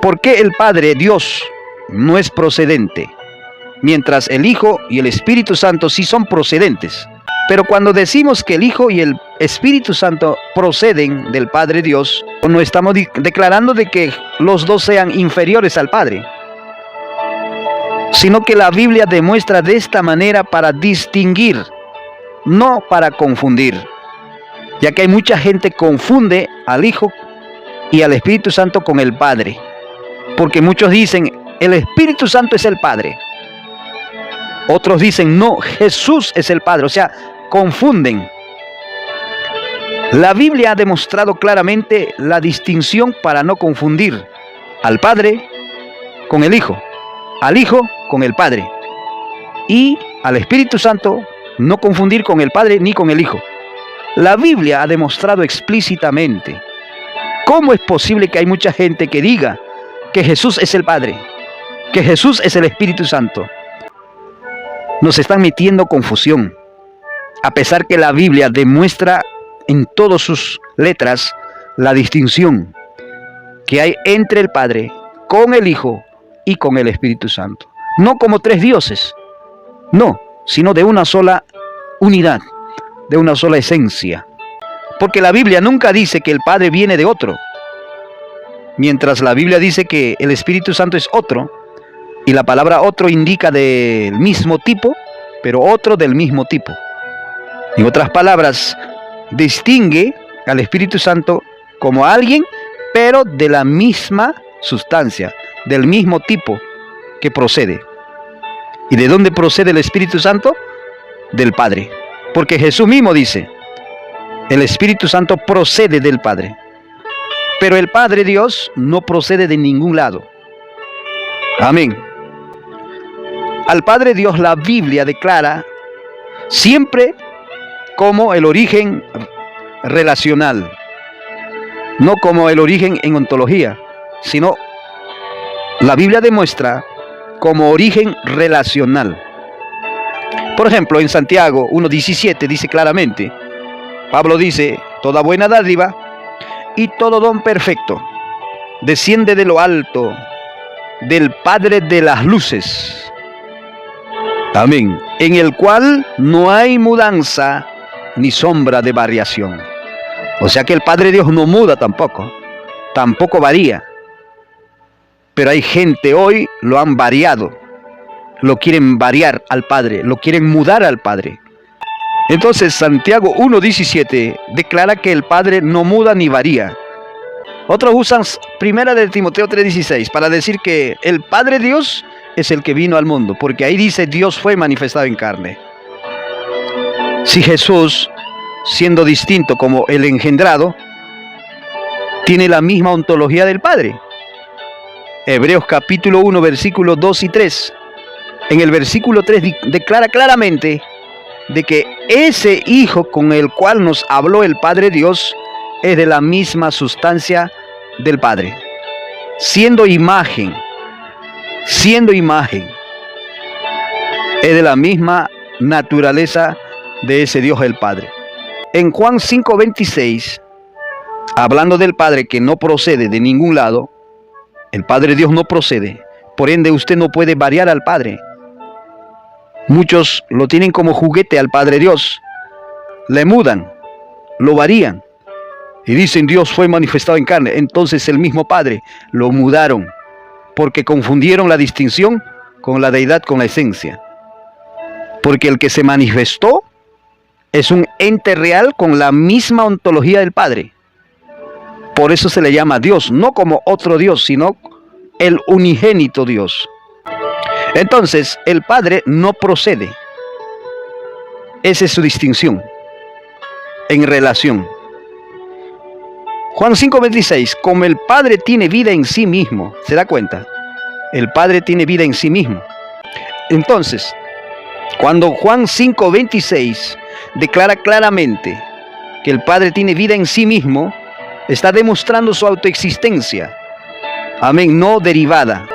¿Por qué el Padre, Dios, no es procedente, mientras el Hijo y el Espíritu Santo sí son procedentes? Pero cuando decimos que el Hijo y el Espíritu Santo proceden del Padre Dios, no estamos declarando de que los dos sean inferiores al Padre, sino que la Biblia demuestra de esta manera para distinguir, no para confundir, ya que hay mucha gente que confunde al Hijo y al Espíritu Santo con el Padre, porque muchos dicen, el Espíritu Santo es el Padre. Otros dicen, no, Jesús es el Padre, o sea, confunden. La Biblia ha demostrado claramente la distinción para no confundir al Padre con el Hijo, al Hijo con el Padre, y al Espíritu Santo no confundir con el Padre ni con el Hijo. La Biblia ha demostrado explícitamente. ¿Cómo es posible que hay mucha gente que diga que Jesús es el Padre, que Jesús es el Espíritu Santo? Nos están metiendo confusión, a pesar que la Biblia demuestra en todas sus letras la distinción que hay entre el Padre, con el Hijo y con el Espíritu Santo. No como tres dioses, no, sino de una sola unidad, de una sola esencia. Porque la Biblia nunca dice que el Padre viene de otro, mientras la Biblia dice que el Espíritu Santo es otro, y la palabra otro indica del mismo tipo, pero otro del mismo tipo. En otras palabras, distingue al Espíritu Santo como alguien, pero de la misma sustancia, del mismo tipo que procede. ¿Y de dónde procede el Espíritu Santo? Del Padre. Porque Jesús mismo dice, el Espíritu Santo procede del Padre. Pero el Padre Dios no procede de ningún lado. Amén. Al Padre Dios la Biblia declara siempre como el origen relacional, no como el origen en ontología, sino la Biblia demuestra como origen relacional. Por ejemplo, en Santiago 1:17 dice claramente, Pablo dice, toda buena dádiva y todo don perfecto desciende de lo alto, del Padre de las luces. Amén. En el cual no hay mudanza ni sombra de variación. O sea que el Padre Dios no muda tampoco varía. Pero hay gente hoy, lo han variado, lo quieren variar al Padre, lo quieren mudar al Padre. Entonces Santiago 1:17 declara que el Padre no muda ni varía. Otros usan 1 de Timoteo 3:16 para decir que el Padre Dios es el que vino al mundo, porque ahí dice Dios fue manifestado en carne. Si Jesús, siendo distinto como el engendrado, tiene la misma ontología del Padre. Hebreos capítulo 1, versículos 2 y 3. En el versículo 3 declara claramente de que ese Hijo con el cual nos habló el Padre Dios es de la misma sustancia del Padre, siendo imagen, es de la misma naturaleza de ese Dios el Padre. En Juan 5:26, hablando del Padre que no procede de ningún lado, el Padre Dios no procede, por ende usted no puede variar al Padre. Muchos lo tienen como juguete al Padre Dios, le mudan, lo varían y dicen Dios fue manifestado en carne. Entonces el mismo Padre lo mudaron porque confundieron la distinción con la deidad, con la esencia. Porque el que se manifestó es un ente real con la misma ontología del Padre. Por eso se le llama Dios, no como otro Dios, sino el unigénito Dios. Entonces, el Padre no procede. Esa es su distinción en relación. Juan 5:26, como el Padre tiene vida en sí mismo, ¿se da cuenta? El Padre tiene vida en sí mismo. Entonces, cuando Juan 5:26 declara claramente que el Padre tiene vida en sí mismo, está demostrando su autoexistencia. Amén, no derivada.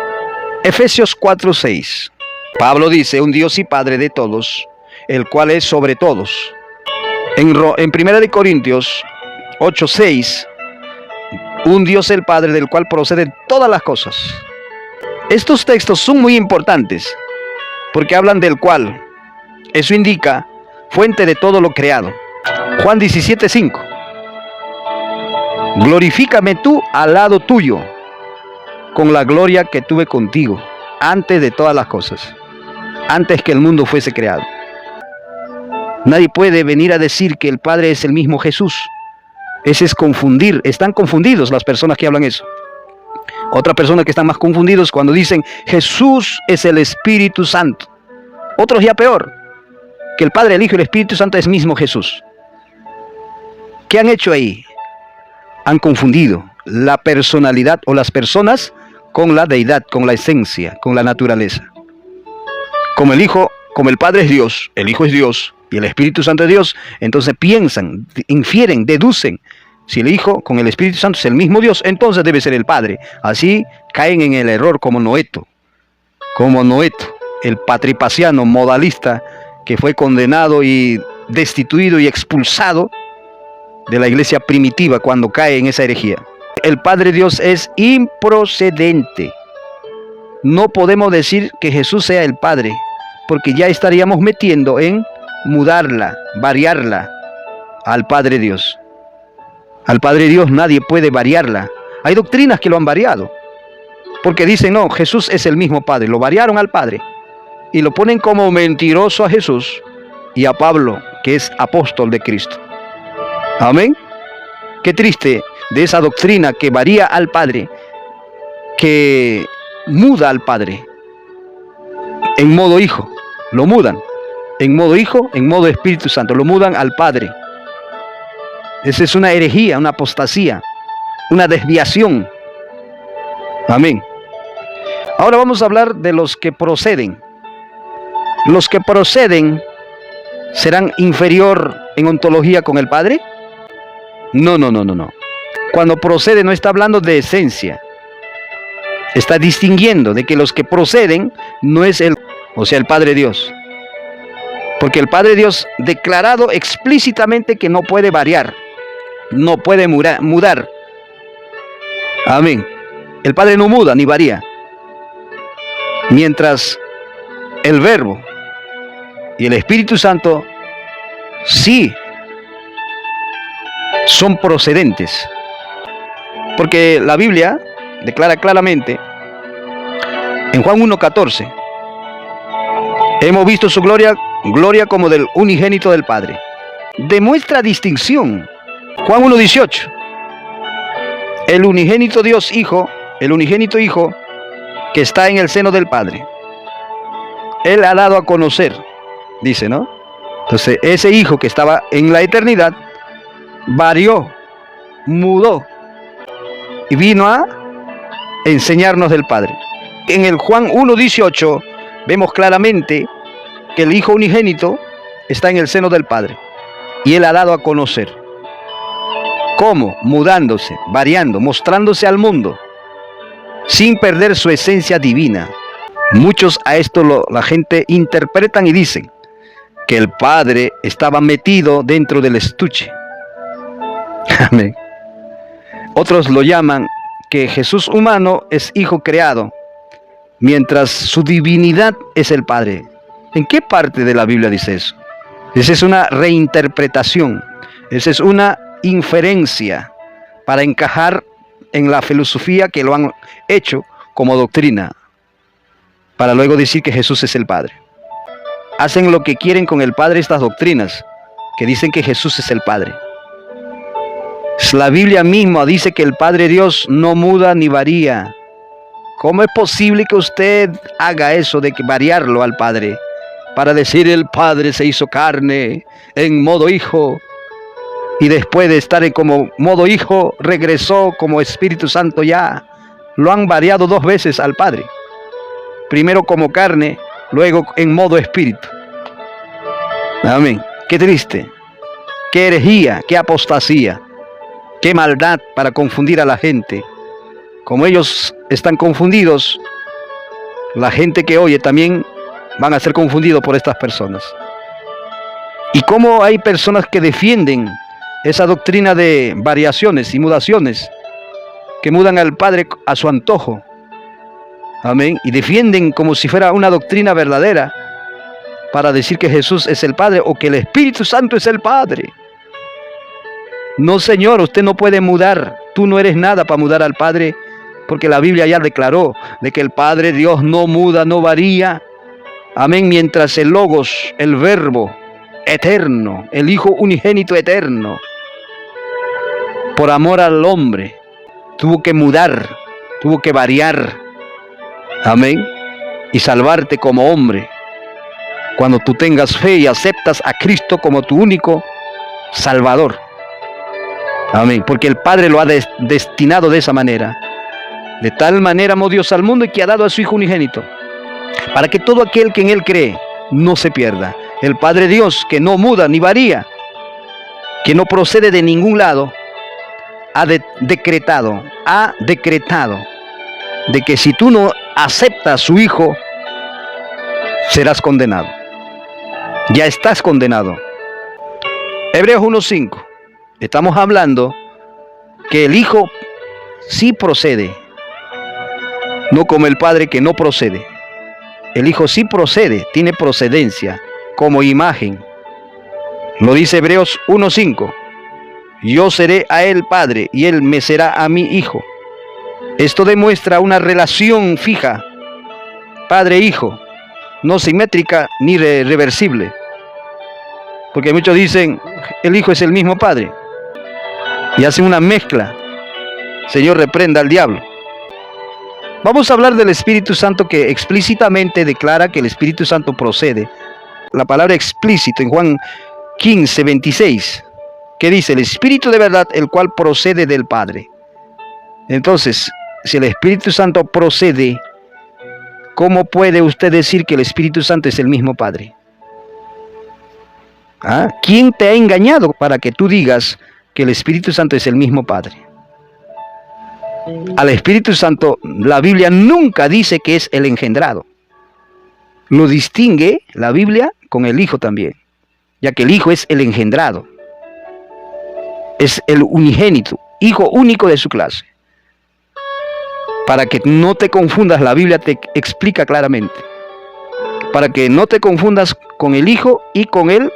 Efesios 4:6. Pablo dice, un Dios y Padre de todos, el cual es sobre todos. En 1 de Corintios 8:6 un Dios el Padre del cual proceden todas las cosas. Estos textos son muy importantes porque hablan del cual. Eso indica fuente de todo lo creado. Juan 17:5. Glorifícame tú al lado tuyo con la gloria que tuve contigo antes de todas las cosas, antes que el mundo fuese creado. Nadie puede venir a decir que el Padre es el mismo Jesús. Ese es confundir. Están confundidos las personas que hablan eso. Otras personas que están más confundidos cuando dicen Jesús es el Espíritu Santo. Otros ya peor, que el Padre, el Hijo y el Espíritu Santo es mismo Jesús. ¿Qué han hecho ahí? Han confundido la personalidad o las personas con la deidad, con la esencia, con la naturaleza. Como el Hijo, como el Padre es Dios, el Hijo es Dios y el Espíritu Santo es Dios, entonces piensan, infieren, deducen. Si el Hijo con el Espíritu Santo es el mismo Dios, entonces debe ser el Padre. Así caen en el error como Noeto, el patripaciano modalista que fue condenado y destituido y expulsado de la iglesia primitiva cuando cae en esa herejía. El Padre Dios es improcedente. No podemos decir que Jesús sea el Padre, porque ya estaríamos metiendo en mudarla, variarla al Padre Dios. Al Padre Dios nadie puede variarla. Hay doctrinas que lo han variado, porque dicen, no, Jesús es el mismo Padre. Lo variaron al Padre y lo ponen como mentiroso a Jesús y a Pablo, que es apóstol de Cristo. Amén. Qué triste de esa doctrina que varía al Padre, que muda al Padre en modo Hijo. Lo mudan en modo Hijo, en modo Espíritu Santo. Lo mudan al Padre. Esa es una herejía, una apostasía, una desviación. Amén. Ahora vamos a hablar de los que proceden. Los que proceden, ¿serán inferior en ontología con el Padre? No. Cuando procede no está hablando de esencia. Está distinguiendo de que los que proceden no es el Padre Dios. Porque el Padre Dios declarado explícitamente que no puede variar, no puede mudar. Amén. El Padre no muda ni varía. Mientras el Verbo y el Espíritu Santo sí son procedentes. Porque la Biblia declara claramente en Juan 1:14, hemos visto su gloria como del unigénito del Padre. Demuestra distinción. Juan 1:18, el unigénito Dios Hijo, el unigénito Hijo que está en el seno del Padre, Él ha dado a conocer, dice, ¿no? Entonces ese Hijo que estaba en la eternidad varió, mudó y vino a enseñarnos del Padre. En el Juan 1:18 vemos claramente que el Hijo unigénito está en el seno del Padre y Él ha dado a conocer. ¿Cómo? Mudándose, variando, mostrándose al mundo sin perder su esencia divina. Muchos a esto la gente interpretan y dicen que el Padre estaba metido dentro del estuche. Amén. Otros lo llaman que Jesús humano es hijo creado, mientras su divinidad es el Padre. ¿En qué parte de la Biblia dice eso? Esa es una reinterpretación, esa es una inferencia para encajar en la filosofía que lo han hecho como doctrina, para luego decir que Jesús es el Padre. Hacen lo que quieren con el Padre estas doctrinas, que dicen que Jesús es el Padre. La Biblia misma dice que el Padre Dios no muda ni varía. ¿Cómo es posible que usted haga eso de variarlo al Padre? Para decir el Padre se hizo carne en modo Hijo y después de estar en como modo Hijo regresó como Espíritu Santo ya. Lo han variado dos veces al Padre. Primero como carne, luego en modo Espíritu. Amén. Qué triste, qué herejía, qué apostasía, qué maldad para confundir a la gente. Como ellos están confundidos, la gente que oye también van a ser confundidos por estas personas. Y cómo hay personas que defienden esa doctrina de variaciones y mudaciones que mudan al Padre a su antojo. Amén. Y defienden como si fuera una doctrina verdadera para decir que Jesús es el Padre o que el Espíritu Santo es el Padre. No, Señor, usted no puede mudar. Tú no eres nada para mudar al Padre, porque la Biblia ya declaró de que el Padre Dios no muda, no varía. Amén. Mientras el Logos, el Verbo eterno, el Hijo unigénito eterno, por amor al hombre, tuvo que mudar, tuvo que variar. Amén. Y salvarte como hombre. Cuando tú tengas fe y aceptas a Cristo como tu único Salvador. Amén. Porque el Padre lo ha destinado de esa manera. De tal manera amó Dios al mundo y que ha dado a su Hijo unigénito, para que todo aquel que en Él cree no se pierda. El Padre Dios, que no muda ni varía, que no procede de ningún lado, ha decretado de que si tú no aceptas a su Hijo, serás condenado. Ya estás condenado. Hebreos 1:5. Estamos hablando que el Hijo sí procede, no como el Padre que no procede. El Hijo sí procede, tiene procedencia como imagen. Lo dice Hebreos 1:5. Yo seré a él padre y él me será a mí hijo. Esto demuestra una relación fija, padre-hijo, no simétrica ni reversible. Porque muchos dicen, el Hijo es el mismo Padre. Y hacen una mezcla. Señor, reprenda al diablo. Vamos a hablar del Espíritu Santo, que explícitamente declara que el Espíritu Santo procede. La palabra explícito en Juan 15:26, que dice, el Espíritu de verdad, el cual procede del Padre. Entonces, si el Espíritu Santo procede, ¿cómo puede usted decir que el Espíritu Santo es el mismo Padre? ¿Ah? ¿Quién te ha engañado para que tú digas que el Espíritu Santo es el mismo Padre? Al Espíritu Santo, la Biblia nunca dice que es el engendrado. Lo distingue la Biblia con el Hijo también, ya que el Hijo es el engendrado. Es el unigénito, Hijo único de su clase. Para que no te confundas, la Biblia te explica claramente. Para que no te confundas con el Hijo y con el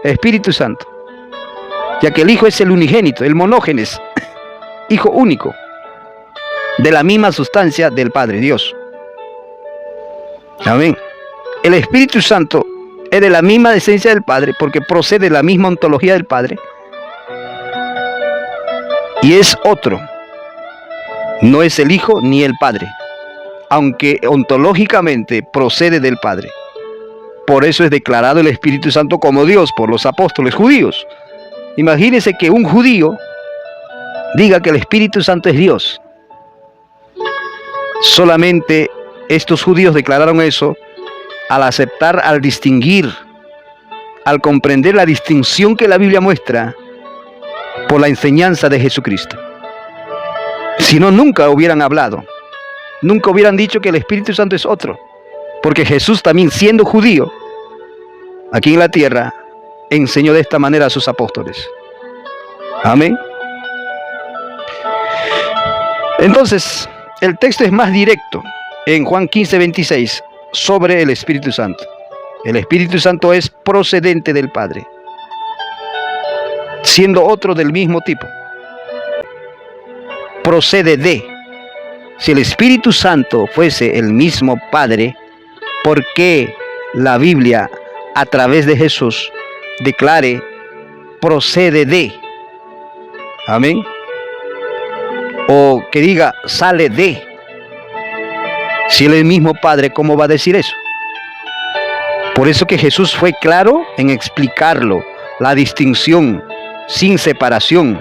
Espíritu Santo. Ya que el Hijo es el unigénito, el monógenes, Hijo único, de la misma sustancia del Padre Dios. Amén. El Espíritu Santo es de la misma esencia del Padre, porque procede de la misma ontología del Padre. Y es otro. No es el Hijo ni el Padre, aunque ontológicamente procede del Padre. Por eso es declarado el Espíritu Santo como Dios por los apóstoles judíos. Imagínense que un judío diga que el Espíritu Santo es Dios. Solamente estos judíos declararon eso al aceptar, al distinguir, al comprender la distinción que la Biblia muestra por la enseñanza de Jesucristo. Si no, nunca hubieran hablado, nunca hubieran dicho que el Espíritu Santo es otro, porque Jesús también, siendo judío, aquí en la tierra, enseñó de esta manera a sus apóstoles. Amén. Entonces, el texto es más directo en Juan 15:26 sobre el Espíritu Santo. El Espíritu Santo es procedente del Padre, siendo otro del mismo tipo. Procede de. Si el Espíritu Santo fuese el mismo Padre, ¿por qué la Biblia a través de Jesús declare procede de? Amén. O que diga sale de. Si él es el mismo Padre, ¿cómo va a decir eso? Por eso que Jesús fue claro en explicarlo, la distinción sin separación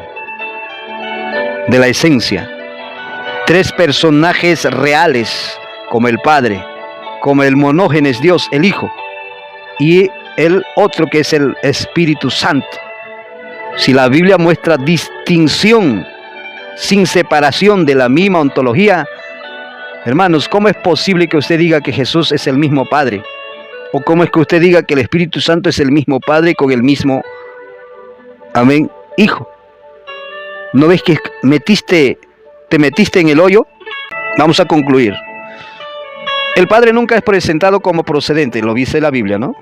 de la esencia. Tres personajes reales, como el Padre, como el monógenes Dios, el Hijo, y el otro que es el Espíritu Santo. Si la Biblia muestra distinción sin separación de la misma ontología, hermanos, ¿cómo es posible que usted diga que Jesús es el mismo Padre? ¿O cómo es que usted diga que el Espíritu Santo es el mismo Padre con el mismo, amén, Hijo? ¿No ves que metiste te metiste en el hoyo. Vamos a concluir. El Padre nunca es presentado como procedente, lo dice la Biblia, ¿no?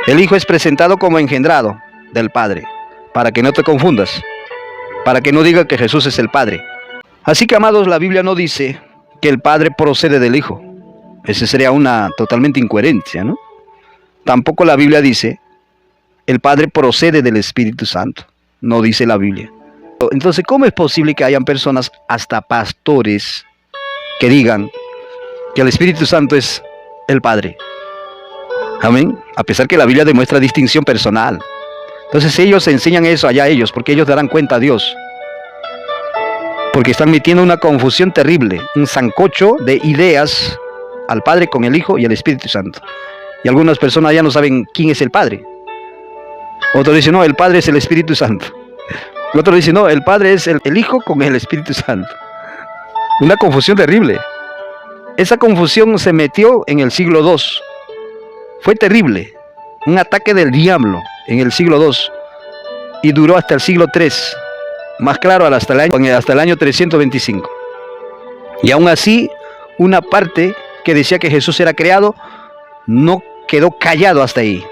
El Hijo es presentado como engendrado del Padre, para que no te confundas, para que no diga que Jesús es el Padre. Así que, amados, la Biblia no dice que el Padre procede del Hijo. Esa sería una totalmente incoherencia, ¿no? Tampoco la Biblia dice el Padre procede del Espíritu Santo. No dice la Biblia. Entonces, ¿cómo es posible que hayan personas, hasta pastores, que digan que el Espíritu Santo es el Padre? Amén. A pesar que la Biblia demuestra distinción personal. Entonces ellos enseñan eso allá a ellos, porque ellos darán cuenta a Dios. Porque están metiendo una confusión terrible, un sancocho de ideas al Padre con el Hijo y el Espíritu Santo. Y algunas personas ya no saben quién es el Padre. Otros dicen, no, el Padre es el Espíritu Santo. Otros dicen, no, el Padre es el Hijo con el Espíritu Santo. Una confusión terrible. Esa confusión se metió en el siglo II. Fue terrible. Un ataque del diablo en el siglo II. Y duró hasta el siglo III. Más claro, hasta el año 325. Y aún así, una parte que decía que Jesús era creado, no quedó callado hasta ahí,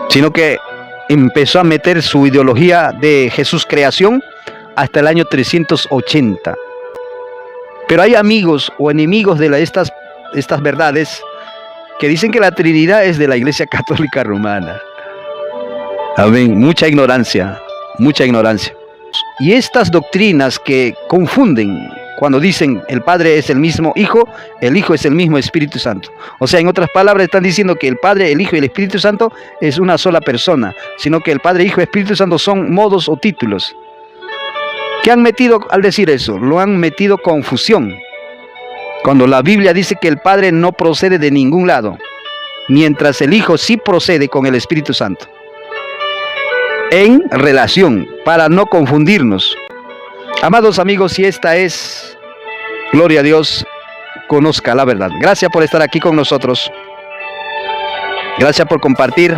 sino que empezó a meter su ideología de Jesús creación hasta el año 380. Pero hay amigos o enemigos de estas verdades que dicen que la Trinidad es de la Iglesia Católica Romana. Amén. Mucha ignorancia, mucha ignorancia. Y estas doctrinas que confunden cuando dicen el Padre es el mismo Hijo, el Hijo es el mismo Espíritu Santo. O sea, en otras palabras, están diciendo que el Padre, el Hijo y el Espíritu Santo es una sola persona, sino que el Padre, Hijo y Espíritu Santo son modos o títulos. ¿Qué han metido al decir eso? Lo han metido confusión. Cuando la Biblia dice que el Padre no procede de ningún lado, mientras el Hijo sí procede con el Espíritu Santo. En relación, para no confundirnos. Amados amigos, si esta es, gloria a Dios, conozca la verdad. Gracias por estar aquí con nosotros. Gracias por compartir.